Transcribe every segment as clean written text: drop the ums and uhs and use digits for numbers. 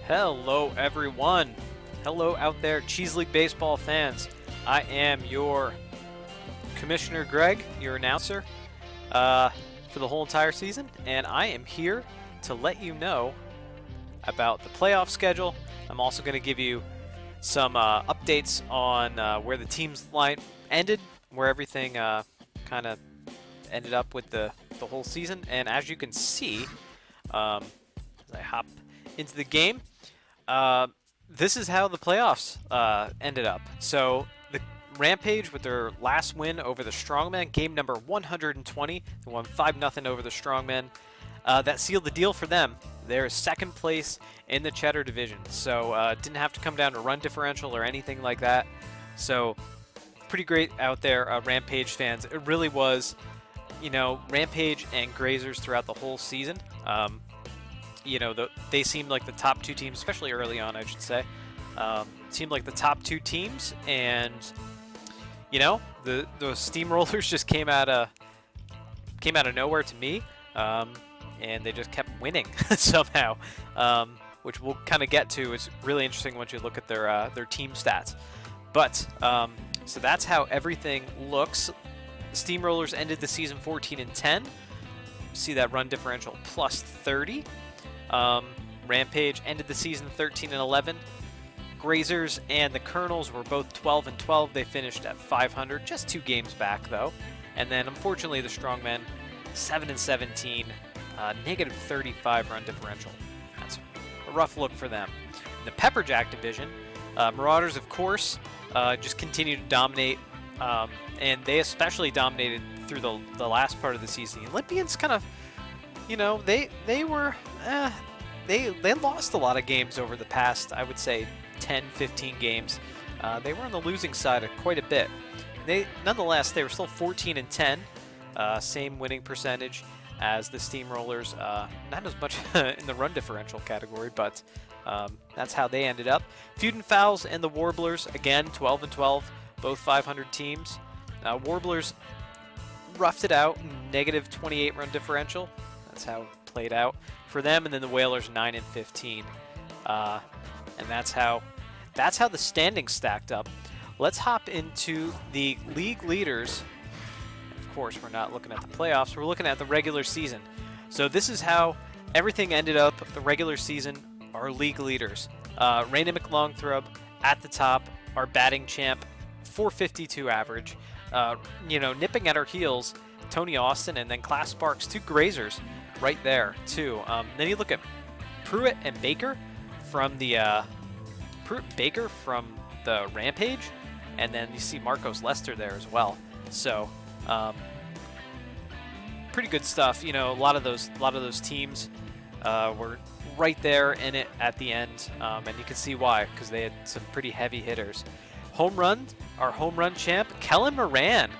Hello, everyone. Hello out there, Cheese League Baseball fans. I am your Commissioner Greg, your announcer for the whole entire season, and I am here to let you know about the playoff schedule. I'm also going to give you some updates on where the team's line ended, where everything kind of ended up with the whole season. And as you can see, as I hop into the game, this is how the playoffs ended up. So the Rampage, with their last win over the Strongmen, game number 120, they won 5-0 over the Strongmen. That sealed the deal for them. They're second place in the Cheddar division, so didn't have to come down to run differential or anything like that. So pretty great out there, Rampage fans. It really was, Rampage and Grazers throughout the whole season. They seemed like the top two teams, especially early on, I should say. Seemed like the top two teams, and the Steamrollers just came out of nowhere to me, and they just kept winning somehow, which we'll kind of get to. It's really interesting once you look at their team stats. But so that's how everything looks. The Steamrollers ended the season 14-10. See that run differential plus 30. Rampage ended the season 13-11. Grazers and the Colonels were both 12-12. They finished at 500, just 2 games back though. And then unfortunately the Strongmen 7-17, negative 35 run differential. That's a rough look for them. In the Pepperjack division, Marauders, of course, just continue to dominate, and they especially dominated through the last part of the season. The Olympians kind of, they lost a lot of games over the past, I would say, 10, 15 games. They were on the losing side quite a bit. Nonetheless, they were still 14-10, same winning percentage as the Steamrollers. Not as much in the run differential category, but that's how they ended up. Feud and Fowls and the Warblers, again, 12-12, both 500 teams. Warblers roughed it out, negative 28 run differential. That's how it played out for them. And then the Whalers 9-15, and that's how the standings stacked up. Let's hop into the league leaders. Of course, we're not looking at the playoffs. We're looking at the regular season. So this is how everything ended up. The regular season, our league leaders. Raina McLongthrob at the top, our batting champ, 452 average. Nipping at our heels, Tony Austin, and then Class Sparks, 2 Grazers right there too. Then you look at Pruitt and Baker from the Rampage, and then you see Marcos Lester there as well. So pretty good stuff. A lot of those teams were right there in it at the end, and you can see why, because they had some pretty heavy hitters. Home run, our home run champ, Kellen Moran.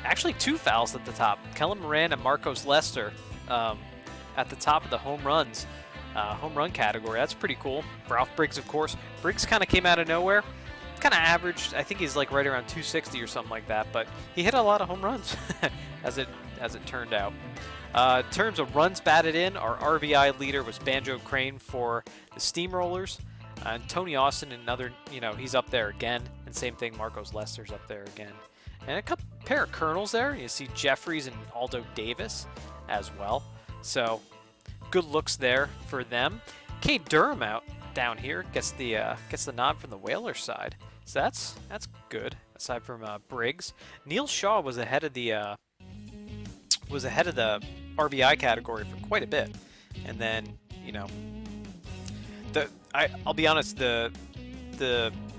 Actually, 2 fouls at the top. Kellen Moran and Marcos Lester at the top of the home run category. That's pretty cool. Ralph Briggs, of course. Briggs kind of came out of nowhere. Kind of averaged. I think he's like right around 260 or something like that. But he hit a lot of home runs, as it turned out. In terms of runs batted in, our RBI leader was Banjo Crane for the Steamrollers. And Tony Austin, another, he's up there again. And same thing, Marcos Lester's up there again. And a pair of Colonels there. You see Jeffries and Aldo Davis as well. So good looks there for them. Cade Durham out down here gets the nod from the Whalers side. So that's good. Aside from Briggs, Neil Shaw was ahead of the RBI category for quite a bit. And then I'll be honest, the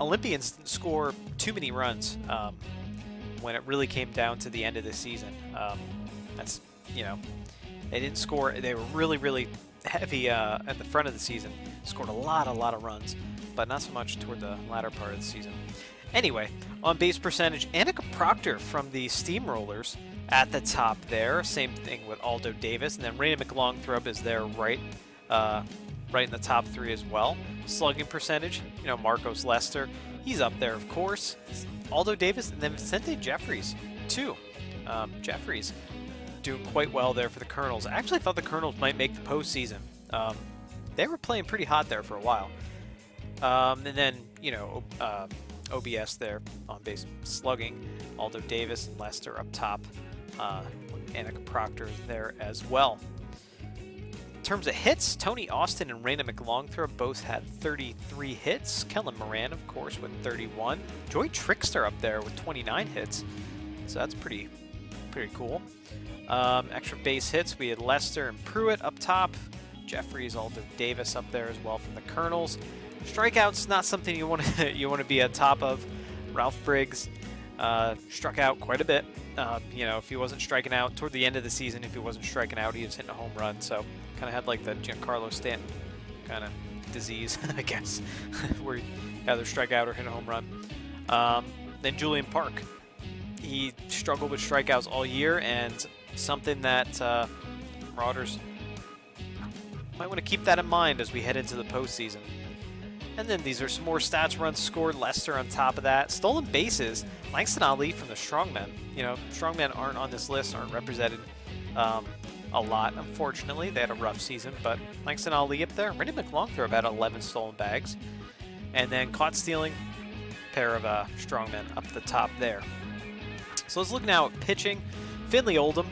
Olympians didn't score too many runs when it really came down to the end of the season. They didn't score. They were really, really heavy at the front of the season. Scored a lot of runs, but not so much toward the latter part of the season. Anyway, on base percentage, Annika Proctor from the Steamrollers at the top there. Same thing with Aldo Davis, and then Raina McLongthrob is there right in the top 3 as well. Slugging percentage, Marcos Lester, he's up there, of course. Aldo Davis, and then Vicente Jeffries too. Jeffries doing quite well there for the Colonels. I actually thought the Colonels might make the postseason. they were playing pretty hot there for a while. And then, you know, OBS there on base slugging, Aldo Davis and Lester up top. Annika Proctor is there as well. In terms of hits, Tony Austin and Raina McLongthrow both had 33 hits. Kellen Moran, of course, with 31. Joy Trickster up there with 29 hits. So that's pretty cool. Extra base hits, we had Lester and Pruitt up top. Jeffries, Aldo Davis up there as well from the Colonels. Strikeouts, not something you want to be at top of. Ralph Briggs struck out quite a bit. You know, if he wasn't striking out toward the end of the season, if he wasn't striking out, he was hitting a home run. So kind of had like the Giancarlo Stanton kind of disease, I guess, where you either strike out or hit a home run. Then Julian Park, he struggled with strikeouts all year, and something that Marauders might want to keep that in mind as we head into the postseason. And then these are some more stats: runs scored, Lester on top of that. Stolen bases, Langston Ali from the Strongmen. You know, Strongmen aren't on this list, aren't represented a lot, unfortunately. They had a rough season, but Langston Ali up there. Randy McLongthrow had 11 stolen bags. And then caught stealing, pair of Strongmen up the top there. So let's look now at pitching. Finley Oldham,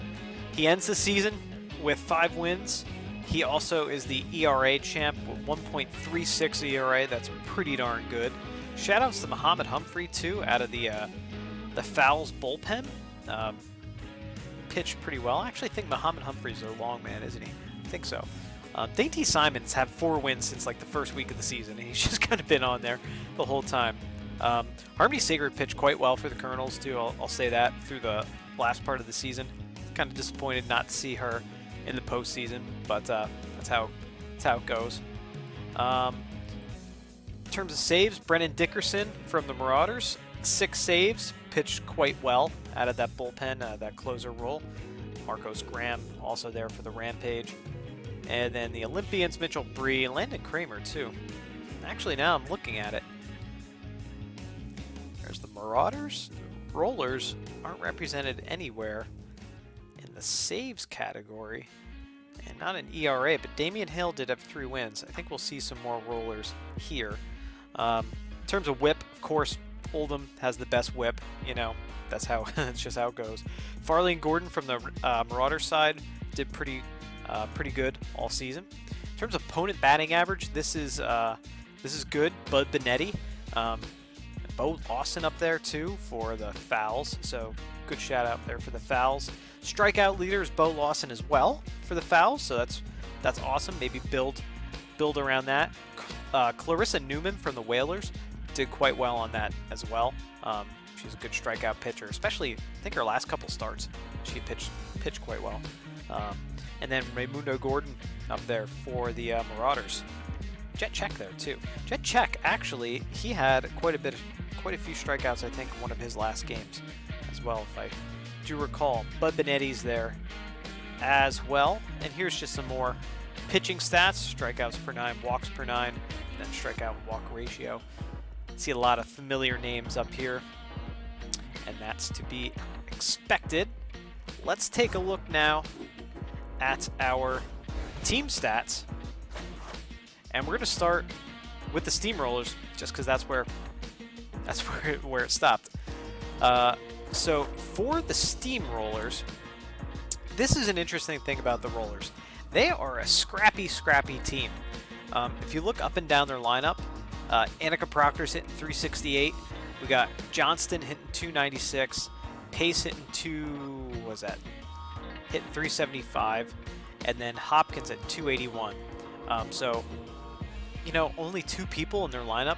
he ends the season with 5 wins. He also is the ERA champ with 1.36 ERA. That's pretty darn good. Shoutouts to Muhammad Humphrey too, out of the Fowls bullpen. Pitched pretty well. I actually think Muhammad Humphrey's a long man, isn't he? I think so. Dainty Simons had 4 wins since like the first week of the season. He's just kind of been on there the whole time. Harmony Sigurd pitched quite well for the Colonels too. I'll say that through the last part of the season. Kind of disappointed not to see her in the postseason, but that's how it goes. In terms of saves, Brennan Dickerson from the Marauders, 6 saves, pitched quite well out of that bullpen, that closer role. Marcos Graham also there for the Rampage. And then the Olympians, Mitchell Bree, Landon Kramer too. Actually, now I'm looking at it. There's the Marauders. The Rollers aren't represented anywhere in the saves category, and not an ERA, but Damian Hill did have 3 wins. I think we'll see some more Rollers here. In terms of whip, of course, Oldham has the best whip. You know, that's just how it goes. Farley and Gordon from the Marauders side did pretty good all season. In terms of opponent batting average, this is good. Bud Benetti, Bo Lawson up there too for the Fowls, so good shout out there for the Fowls. Strikeout leader is Bo Lawson as well for the Fowls, so that's awesome. Maybe build around that. Clarissa Newman from the Whalers did quite well on that as well. She's a good strikeout pitcher, especially I think her last couple starts she pitched quite well. And then Raymundo Gordon up there for the Marauders. Jet Check there too. Jet Check, actually, he had quite a few strikeouts, I think, one of his last games as well, if I do recall. Bud Benetti's there as well. And here's just some more pitching stats: strikeouts per 9, walks per 9, then strikeout walk ratio. See a lot of familiar names up here, and that's to be expected. Let's take a look now at our team stats, and we're going to start with the Steamrollers, just because that's where it stopped. So for the Steamrollers, this is an interesting thing about the Rollers. They are a scrappy team. If you look up and down their lineup, Annika Proctor's hitting 368. We got Johnston hitting 296. Pace hitting hitting 375. And then Hopkins at 281. So, you know, only 2 people in their lineup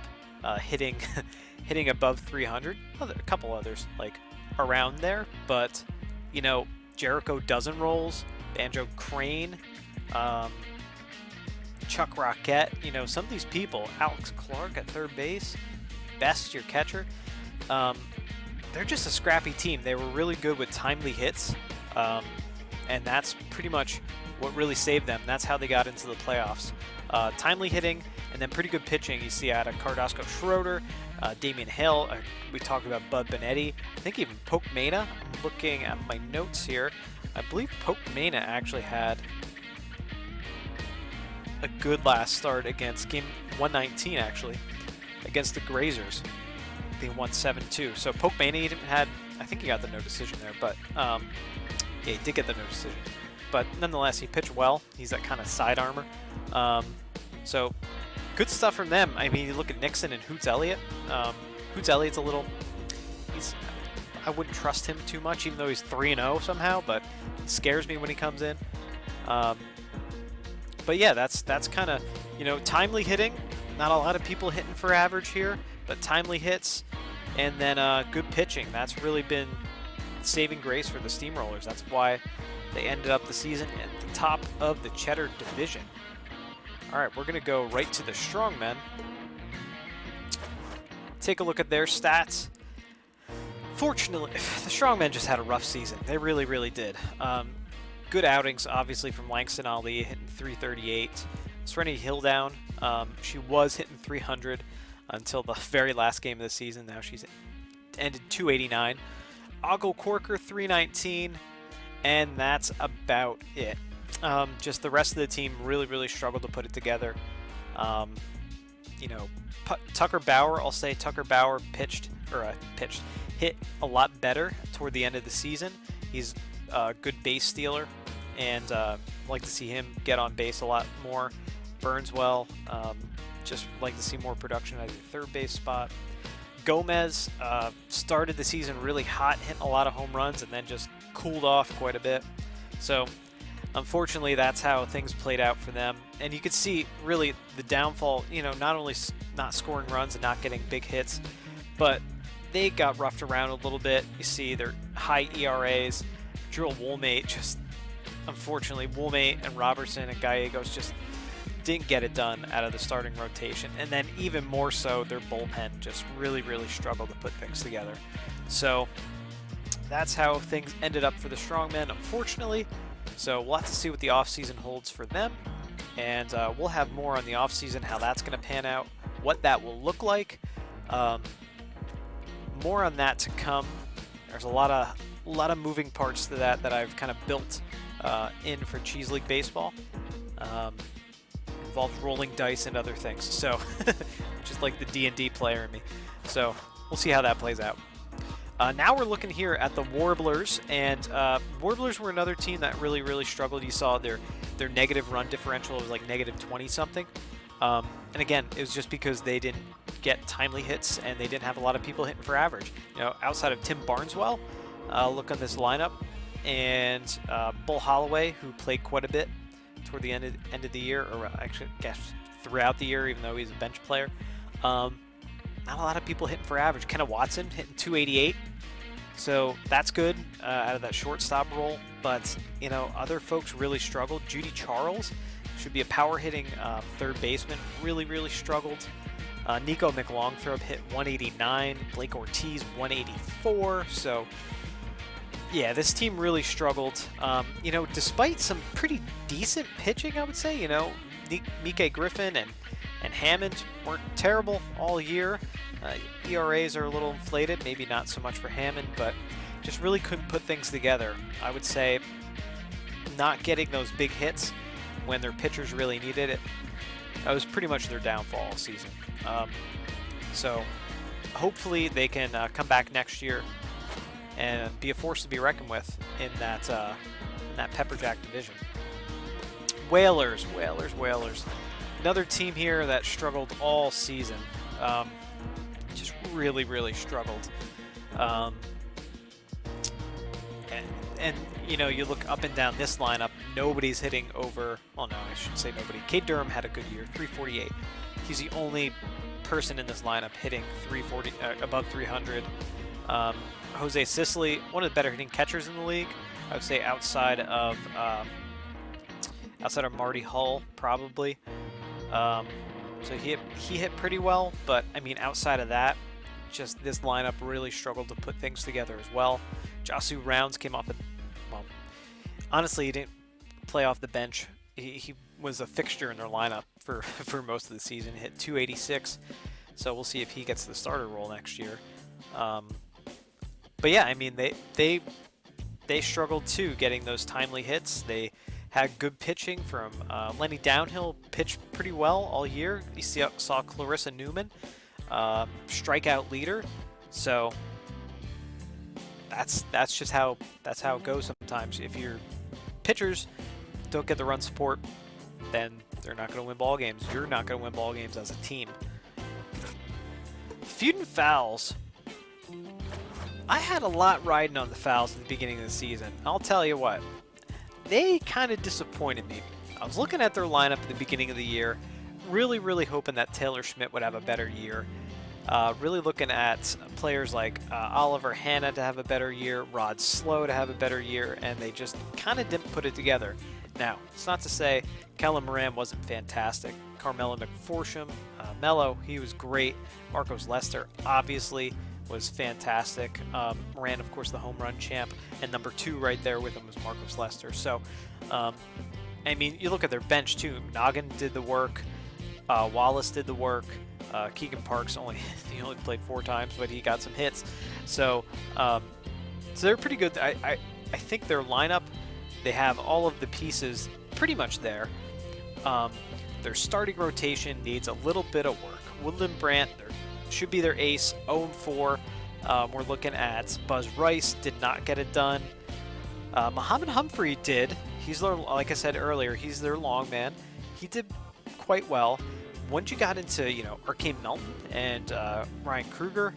hitting above 300. A couple others like around there, but you know, Jericho Dozen Rolls, Banjo Crane, Chuck Rocket, you know, some of these people, Alex Clark at third base, Best, your catcher, they're just a scrappy team. They were really good with timely hits, and that's pretty much what really saved them. That's how they got into the playoffs. Timely hitting, and then pretty good pitching. You see out of Cardasco Schroeder, Damian Hill, we talked about Bud Benetti, I think even Poke Mena. I'm looking at my notes here. I believe Poke Mena actually had a good last start against game 119, actually, against the Grazers. They won 7-2. So Poke Mania had, I think he got the no decision there, but yeah, he did get the no decision. But nonetheless, he pitched well. He's that kind of side armor. So good stuff from them. I mean, you look at Nixon and Hoots Elliott. Hoots Elliott's a little, I wouldn't trust him too much, even though he's 3-0 somehow, but he scares me when he comes in. But yeah, that's kind of, timely hitting. Not a lot of people hitting for average here, but timely hits, and then good pitching. That's really been saving grace for the Steamrollers. That's why they ended up the season at the top of the Cheddar division. All right, we're going to go right to the Strongmen. Take a look at their stats. Fortunately, the Strongmen just had a rough season. They really, really did. Good outings, obviously, from Langston Ali, hitting 338. Serenity Hilldown, she was hitting 300 until the very last game of the season. Now she's ended 289. Ogle Corker, 319. And that's about it. Just the rest of the team really, really struggled to put it together. Tucker Bauer, I'll say Tucker Bauer hit a lot better toward the end of the season. He's a good base stealer, and like to see him get on base a lot more. Burns well. Just like to see more production at the third base spot. Gomez started the season really hot, hitting a lot of home runs, and then just cooled off quite a bit. So unfortunately, that's how things played out for them. And you could see really the downfall, not only not scoring runs and not getting big hits, but they got roughed around a little bit. You see their high ERAs. Drill Woolmate, just unfortunately, Woolmate and Robertson and Gallegos just didn't get it done out of the starting rotation. And then even more so, their bullpen just really, really struggled to put things together. So that's how things ended up for the Strongmen, unfortunately. So we'll have to see what the offseason holds for them. And we'll have more on the offseason, how that's going to pan out, what that will look like. More on that to come. There's a lot of moving parts to that I've kind of built in for Cheese League Baseball. Involves rolling dice and other things. So just like the D&D player in me. So we'll see how that plays out. Now we're looking here at the Warblers, and Warblers were another team that really, really struggled. You saw their negative run differential was like negative 20 something. And again, it was just because they didn't get timely hits and they didn't have a lot of people hitting for average. Outside of Tim Barneswell, look on this lineup, and Bull Holloway, who played quite a bit toward the end of the year, or actually, throughout the year, even though he's a bench player. Not a lot of people hitting for average. Kenna Watson hitting 288, so that's good out of that shortstop role. But other folks really struggled. Judy Charles should be a power hitting third baseman. Really, really struggled. Nico McLongthrope hit 189. Blake Ortiz 184. So yeah, this team really struggled. Despite some pretty decent pitching, I would say. Mike Griffin and Hammond weren't terrible all year. ERAs are a little inflated, maybe not so much for Hammond, but just really couldn't put things together. I would say not getting those big hits when their pitchers really needed it. That was pretty much their downfall all season. So hopefully they can come back next year and be a force to be reckoned with in that Pepperjack division. Whalers. Another team here that struggled all season. Just really, really struggled. And you look up and down this lineup, nobody's hitting over, well, no, I shouldn't say nobody. Cade Durham had a good year, 348. He's the only person in this lineup hitting 340 above 300. Jose Sicily, one of the better hitting catchers in the league. I would say outside of Marty Hull, probably. So he hit pretty well, but I mean, outside of that, just this lineup really struggled to put things together as well. Jasu Rounds came off honestly, he didn't play off the bench. He was a fixture in their lineup for most of the season. He hit 286, so we'll see if he gets the starter role next year. But yeah, I mean, they struggled too getting those timely hits. They had good pitching from Lenny Downhill, pitched pretty well all year. You saw Clarissa Newman, strikeout leader. So that's just how it goes sometimes. If your pitchers don't get the run support, then they're not going to win ball games. You're not going to win ball games as a team. Feud and Fouls. I had a lot riding on the Fouls at the beginning of the season. I'll tell you what, they kind of disappointed me. I was looking at their lineup at the beginning of the year, really hoping that Taylor Schmidt would have a better year. Really looking at players like Oliver Hanna to have a better year, Rod Slow to have a better year, and they just kind of didn't put it together. Now, it's not to say Kellen Moran wasn't fantastic. Carmelo McForsham, Mello, he was great. Marcos Lester, obviously, was fantastic. Moran, of course, the home run champ, and number 2 right there with him was Marcos Lester. So, I mean, you look at their bench, too. Noggin did the work. Wallace did the work. Keegan Parks he only played 4 times, but he got some hits. So they're pretty good. I think their lineup, they have all of the pieces pretty much there. Their starting rotation needs a little bit of work. Woodland Brandt should be their ace, 0-4. We're looking at Buzz Rice, did not get it done. Muhammad Humphrey did. He's their, like I said earlier, he's their long man. He did quite well. Once you got into, Arcane Melton and Ryan Kruger,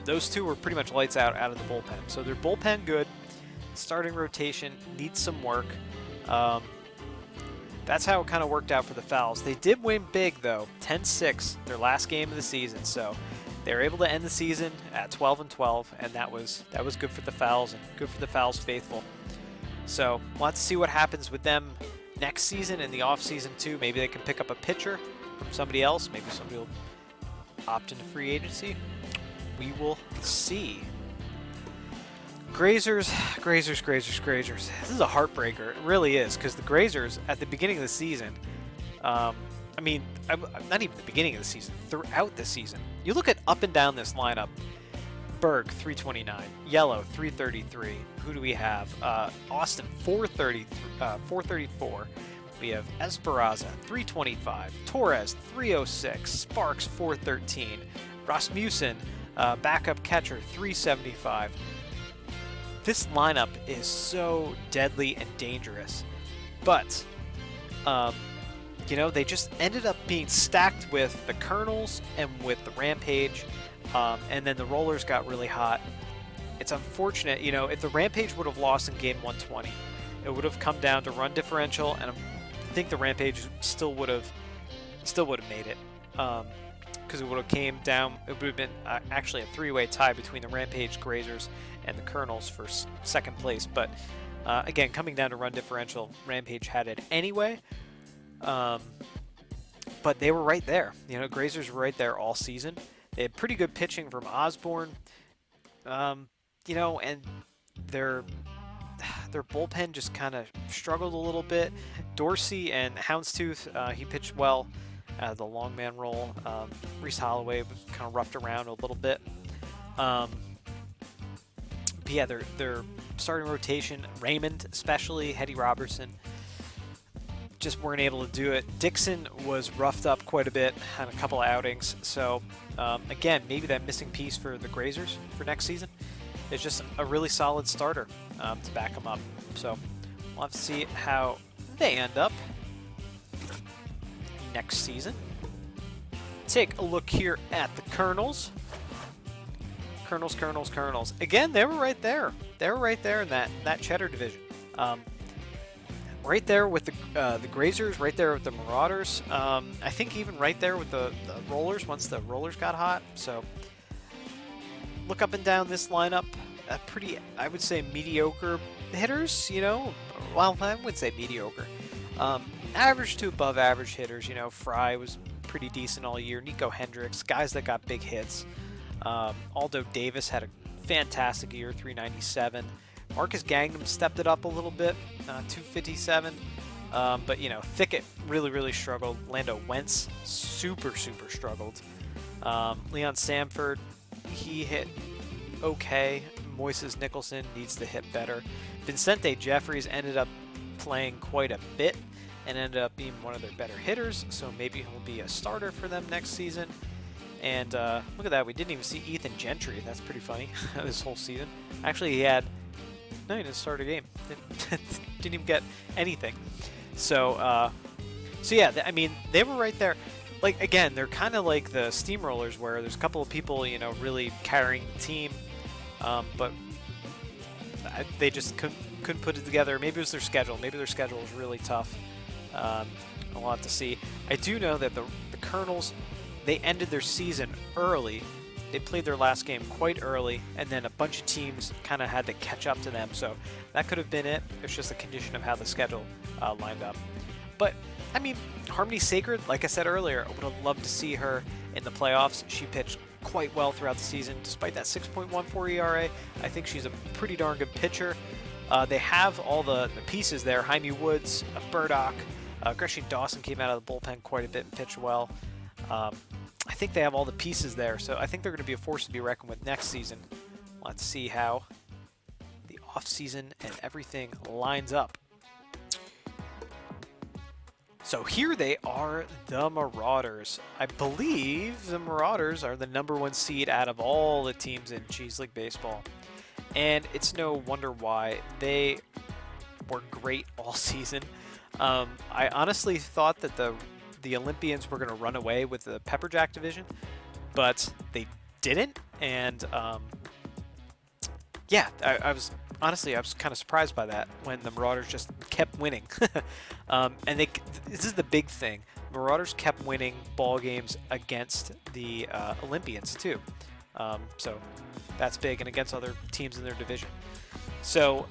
those 2 were pretty much lights out of the bullpen. So their bullpen good. Starting rotation needs some work. That's how it kind of worked out for the Fouls. They did win big, though, 10-6, their last game of the season. So they were able to end the season at 12-12, and that was good for the Fouls and good for the Fouls faithful. So we'll have to see what happens with them next season and the off season too. Maybe they can pick up a pitcher from somebody else. Maybe somebody will opt into free agency. We will see. Grazers. This is a heartbreaker. It really is, because the Grazers at the beginning of the season, not even the beginning of the season, throughout the season, you look at up and down this lineup. Berg, 329. Yellow, 333. Who do we have? Austin, 434. We have Esperanza, 325. Torres, 306. Sparks, 413. Rasmussen, backup catcher, 375. This lineup is so deadly and dangerous. But, they just ended up being stacked with the Colonels and with the Rampage. And then the Rollers got really hot. It's unfortunate, if the Rampage would have lost in game 120, it would have come down to run differential, and I think the Rampage still would have made it, because it would have came down. It would have been actually a 3-way tie between the Rampage, Grazers, and the Colonels for second place. But again, coming down to run differential, Rampage had it anyway. But they were right there. Grazers were right there all season. They had pretty good pitching from Osborne, and their bullpen just kind of struggled a little bit. Dorsey and Houndstooth, he pitched well out of the long man role. Reese Holloway was kind of roughed around a little bit. But yeah, their starting rotation, Raymond especially, Hetty Robertson, just weren't able to do it. Dixon was roughed up quite a bit, had a couple of outings. So, again, maybe that missing piece for the Grazers for next season is just a really solid starter to back them up. So, we'll have to see how they end up next season. Take a look here at the Colonels. Colonels. Again, they were right there. They were right there in that Cheddar division. Right there with the Grazers, right there with the Marauders. I think even right there with the Rollers once the Rollers got hot. So look up and down this lineup. Pretty, I would say, mediocre hitters. Well, I wouldn't say mediocre. Average to above average hitters. Fry was pretty decent all year. Nico Hendricks, guys that got big hits. Aldo Davis had a fantastic year, 397. Marcus Gangdon stepped it up a little bit, 257. But, Thicket really struggled. Lando Wentz super struggled. Leon Samford, he hit okay. Moises Nicholson needs to hit better. Vincente Jeffries ended up playing quite a bit and ended up being one of their better hitters, so maybe he'll be a starter for them next season. And look at that, we didn't even see Ethan Gentry. That's pretty funny this whole season. Actually, he didn't start a game. Didn't even get anything. So yeah, I mean, they were right there. Like, again, they're kind of like the Steamrollers, where there's a couple of people, really carrying the team, but they just couldn't put it together. Maybe it was their schedule. Maybe their schedule was really tough. We'll have to see. I do know that the Colonels, they ended their season early. They played their last game quite early, and then a bunch of teams kind of had to catch up to them. So that could have been it. It's just a condition of how the schedule lined up. But, I mean, Harmony Sacred, like I said earlier, I would have loved to see her in the playoffs. She pitched quite well throughout the season, despite that 6.14 ERA. I think she's a pretty darn good pitcher. They have all the pieces there. Jaime Woods, Burdock, Gresham Dawson came out of the bullpen quite a bit and pitched well. I think they have all the pieces there, so I think they're going to be a force to be reckoned with next season. Let's see how the offseason and everything lines up. So here they are, the Marauders. I believe the Marauders are the #1 seed out of all the teams in Cheese League Baseball. And it's no wonder why. They were great all season. I honestly thought that the Olympians were going to run away with the Pepperjack division, but they didn't. And yeah, I was kind of surprised by that when the Marauders just kept winning. And this is the big thing. Marauders kept winning ball games against the Olympians too. So that's big, and against other teams in their division. So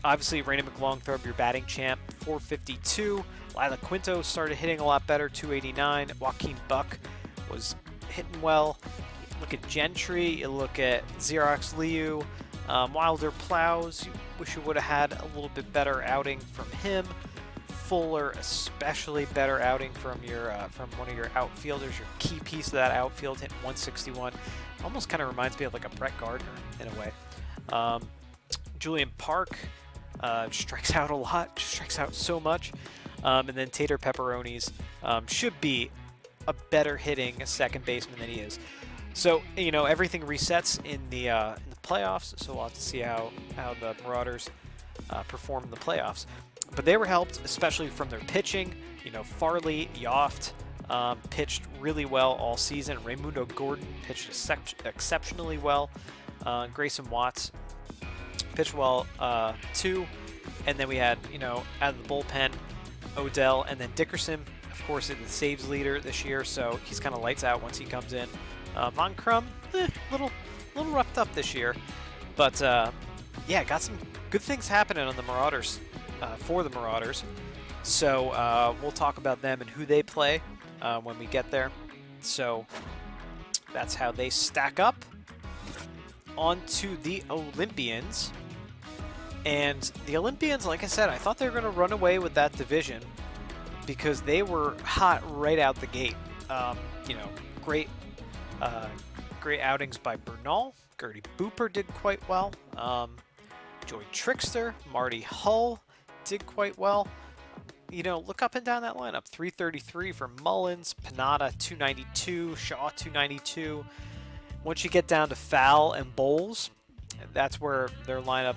obviously, Raina McLongthorpe, your batting champ, 452. Lila Quinto started hitting a lot better, 289. Joaquin Buck was hitting well. You look at Gentry, you look at Xerox Liu, Wilder Plows. You wish you would have had a little bit better outing from him. Fuller, especially better outing from one of your outfielders, your key piece of that outfield, hitting 161. Almost kind of reminds me of like a Brett Gardner in a way. Julian Park strikes out a lot, strikes out so much. And then Tater Pepperonis should be a better hitting second baseman than he is. So, everything resets in the playoffs, so we'll have to see how the Marauders perform in the playoffs. But they were helped, especially from their pitching. Farley, Yoft pitched really well all season. Raymundo Gordon pitched exceptionally well. Grayson Watts pitched well too. And then we had, out of the bullpen, Odell, and then Dickerson, of course, is the saves leader this year, so he's kind of lights out once he comes in. Von Crum, little roughed up this year, but yeah, got some good things happening on the Marauders, for the Marauders. So we'll talk about them and who they play when we get there. So that's how they stack up. On to the Olympians. And the Olympians, like I said, I thought they were going to run away with that division because they were hot right out the gate. Great outings by Bernal. Gertie Booper did quite well. Joy Trickster, Marty Hull did quite well. Look up and down that lineup. 333 for Mullins, Panada 292, Shaw 292. Once you get down to Fowl and Bowles, that's where their lineup,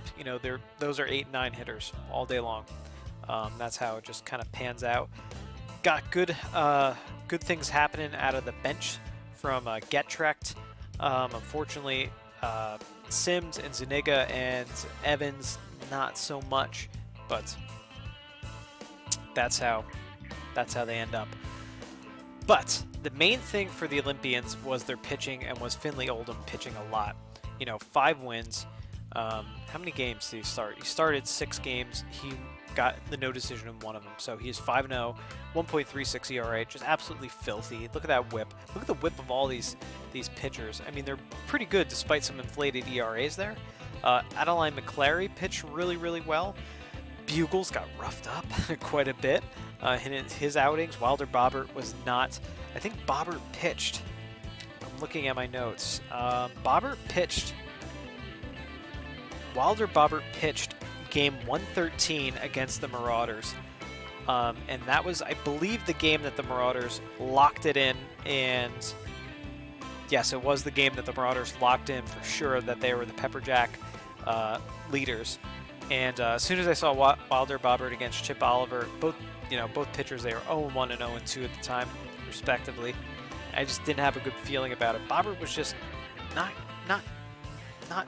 those are 8 and 9 hitters all day long. That's how it just kind of pans out. Got good things happening out of the bench from Gettrecht. Unfortunately, Sims and Zuniga and Evans, not so much, but that's how they end up. But the main thing for the Olympians was their pitching, and was Finley Oldham pitching a lot. 5 wins. How many games did he start? He started 6 games. He got the no decision in one of them. So he's 5-0, 1.36 ERA, just absolutely filthy. Look at that whip. Look at the whip of all these pitchers. I mean, they're pretty good despite some inflated ERAs there. Adeline McClary pitched really, really well. Bugles got roughed up quite a bit in his outings. Wilder Bobbert was not. I think Bobbert pitched. I'm looking at my notes. Bobbert pitched Wilder Bobbert pitched game 113 against the Marauders. And that was, I believe, the game that the Marauders locked it in. And yes, it was the game that the Marauders locked in for sure, that they were the Pepperjack leaders. And as soon as I saw Wilder Bobbert against Chip Oliver, both pitchers, they were 0-1 and 0-2 at the time, respectively. I just didn't have a good feeling about it. Bobbert was just not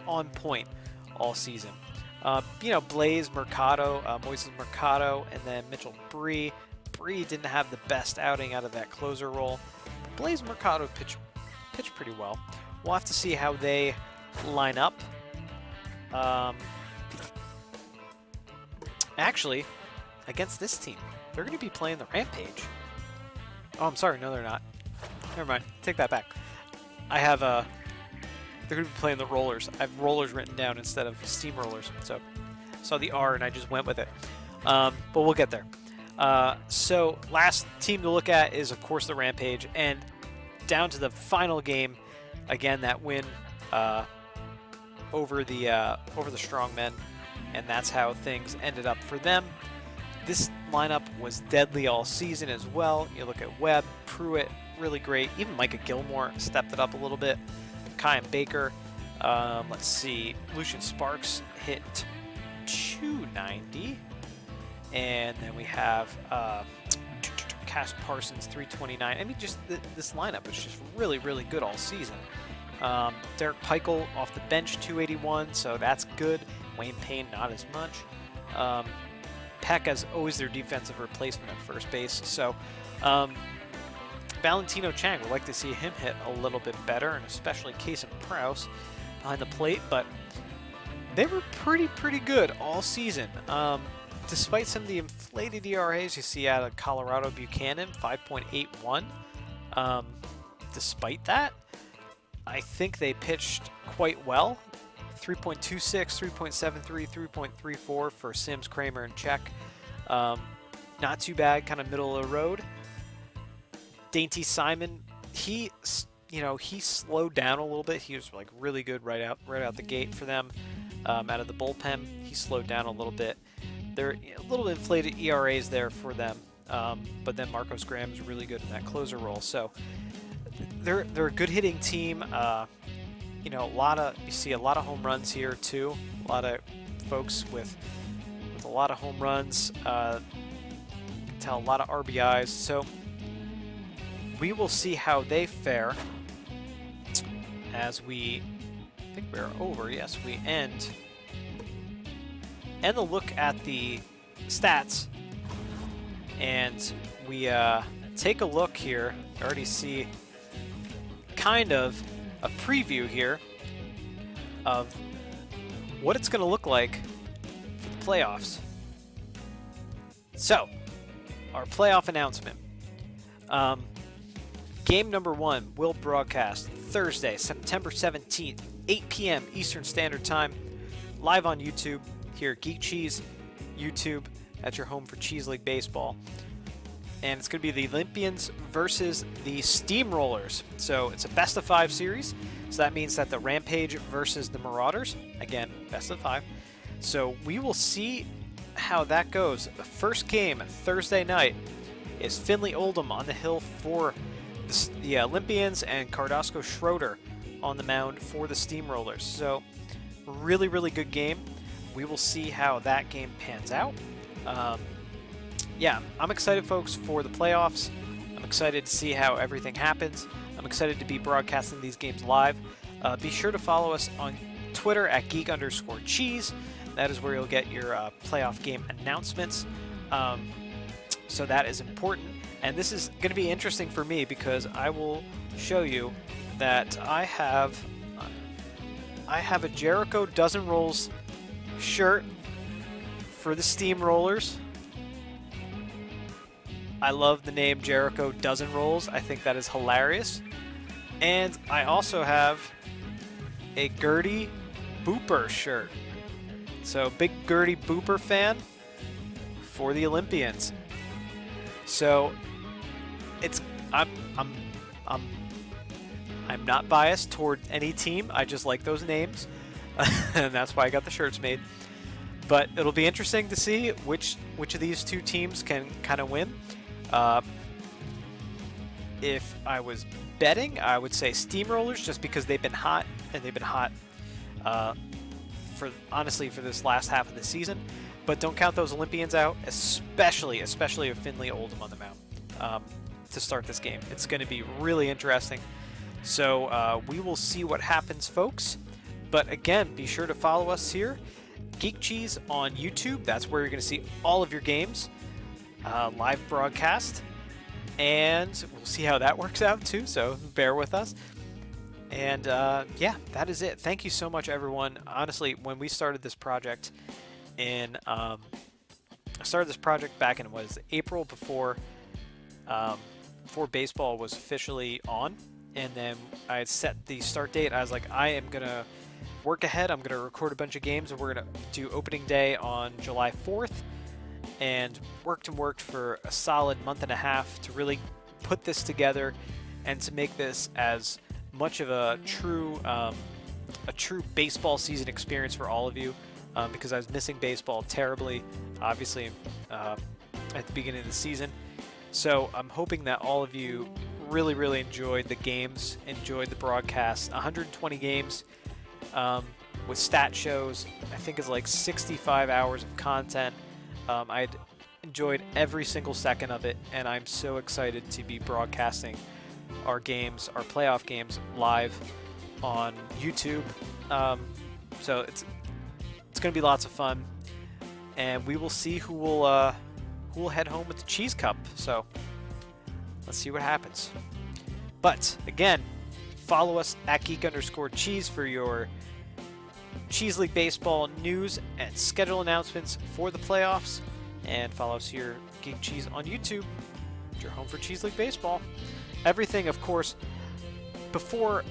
on point all season. Blaze Mercado, Moises Mercado, and then Mitchell Bree. Bree didn't have the best outing out of that closer role. Blaze Mercado pitched pretty well. We'll have to see how they line up. Actually, against this team, they're going to be playing the Rampage. Oh, I'm sorry. No, they're not. Never mind. Take that back. I have they're going to be playing the Rollers. I have Rollers written down instead of Steamrollers. So I saw the R and I just went with it. But we'll get there. So last team to look at is, of course, the Rampage. And down to the final game, again, that win over the Strongmen. And that's how things ended up for them. This lineup was deadly all season as well. You look at Webb, Pruitt, really great. Even Micah Gilmore stepped it up a little bit. Kyan Baker. Let's see. Lucian Sparks hit 290. And then we have Cass Parsons, 329. I mean, just this lineup is just really, really good all season. Derek Peichel off the bench, 281, so that's good. Wayne Payne, not as much. Peck, as always, their defensive replacement at first base. So Valentino Chang, would like to see him hit a little bit better, and especially Kason Prouse behind the plate. But they were pretty good all season. Despite some of the inflated ERAs you see out of Colorado Buchanan, 5.81. Despite that, I think they pitched quite well. 3.26, 3.73, 3.34 for Sims, Kramer, and Czech. Not too bad, kind of middle of the road. Dainty Simon, he slowed down a little bit. He was like really good right out the gate for them. Out of the bullpen, he slowed down a little bit. They're a little inflated ERAs there for them, but then Marcos Graham is really good in that closer role. So they're a good hitting team. You see a lot of home runs here too. A lot of folks with a lot of home runs. You can tell a lot of RBIs. So we will see how they fare as we, I think we're over. Yes, we end the look at the stats, and we take a look here. I already see kind of a preview here of what it's going to look like for the playoffs. So, our playoff announcement. Game number 1 will broadcast Thursday, September 17th, 8 p.m. Eastern Standard Time, live on YouTube, here at Geek Cheese YouTube. That's your home for Cheese League Baseball. And it's going to be the Olympians versus the Steamrollers. So it's a best-of-5 series. So that means that the Rampage versus the Marauders, again, best-of-5. So we will see how that goes. The first game, Thursday night, is Finley Oldham on the hill for the Olympians and Cardasco Schroeder on the mound for the Steamrollers. So really, really good game. We will see how that game pans out. Yeah, I'm excited, folks, for the playoffs. I'm excited to see how everything happens. I'm excited to be broadcasting these games live. Be sure to follow us on Twitter at geek_cheese. That is where you'll get your playoff game announcements. So that is important. And this is going to be interesting for me because I will show you that I have a Jericho Dozen Rolls shirt for the Steamrollers. I love the name Jericho Dozen Rolls. I think that is hilarious. And I also have a Gertie Booper shirt. So big Gertie Booper fan for the Olympians. So I'm not biased toward any team. I just like those names. and that's why I got the shirts made. But it'll be interesting to see which of these two teams can kind of win. If I was betting, I would say Steamrollers, just because they've been hot, and they've been hot honestly for this last half of the season. But don't count those Olympians out, especially if Finley Oldham on the mound to start this game. It's going to be really interesting. So we will see what happens, folks. But again, be sure to follow us here, Geek Cheese on YouTube. That's where you're going to see all of your games, live broadcast, and we'll see how that works out too. So bear with us. And yeah, that is it. Thank you so much, everyone. Honestly, when we started this project I started this project back in April, before baseball was officially on, and then I had set the start date. I was like, I am gonna work ahead. I'm gonna record a bunch of games, and we're gonna do opening day on July 4th, and worked for a solid month and a half to really put this together and to make this as much of a true baseball season experience for all of you. Because I was missing baseball terribly, obviously, at the beginning of the season. So I'm hoping that all of you really enjoyed the games, enjoyed the broadcast. 120 games with stat shows. I think it's like 65 hours of content. I'd enjoyed every single second of it, and I'm so excited to be broadcasting our games, our playoff games, live on YouTube. So it's going to be lots of fun, and we will see who will head home with the Cheese Cup. So let's see what happens. But again, follow us at Geek_Cheese for your Cheese League Baseball news and schedule announcements for the playoffs, and follow us here, Geek Cheese, on YouTube, your home for Cheese League Baseball. Everything, of course. Before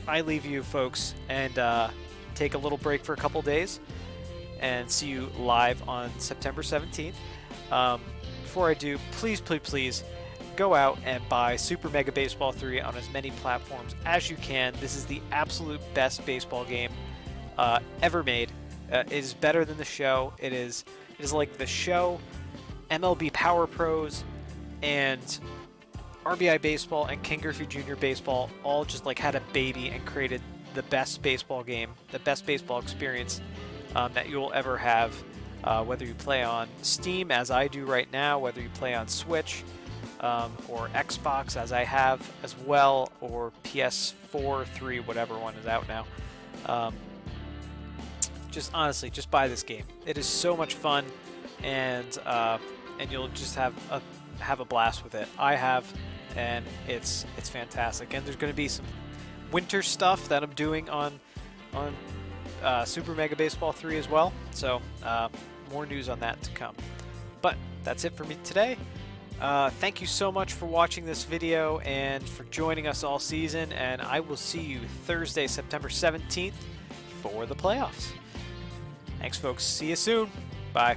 I leave you, folks, and take a little break for a couple days and see you live on September 17th. Before I do, please go out and buy Super Mega Baseball 3 on as many platforms as you can. This is the absolute best baseball game ever made. It is better than the show. It is like the show, MLB Power Pros, and RBI Baseball and King Griffey Jr. Baseball all just like had a baby and created the best baseball game, the best baseball experience that you will ever have, whether you play on Steam, as I do right now, whether you play on Switch or Xbox, as I have as well, or PS4, 3, whatever one is out now. Just honestly, just buy this game. It is so much fun, and you'll just have a blast with it. I have, and it's fantastic. And there's going to be some winter stuff that I'm doing on Super Mega Baseball 3 as well, so more news on that to come. But that's it for me today. Thank you so much for watching this video and for joining us all season, and I will see you Thursday, September 17th for the playoffs. Thanks, folks. See you soon. Bye.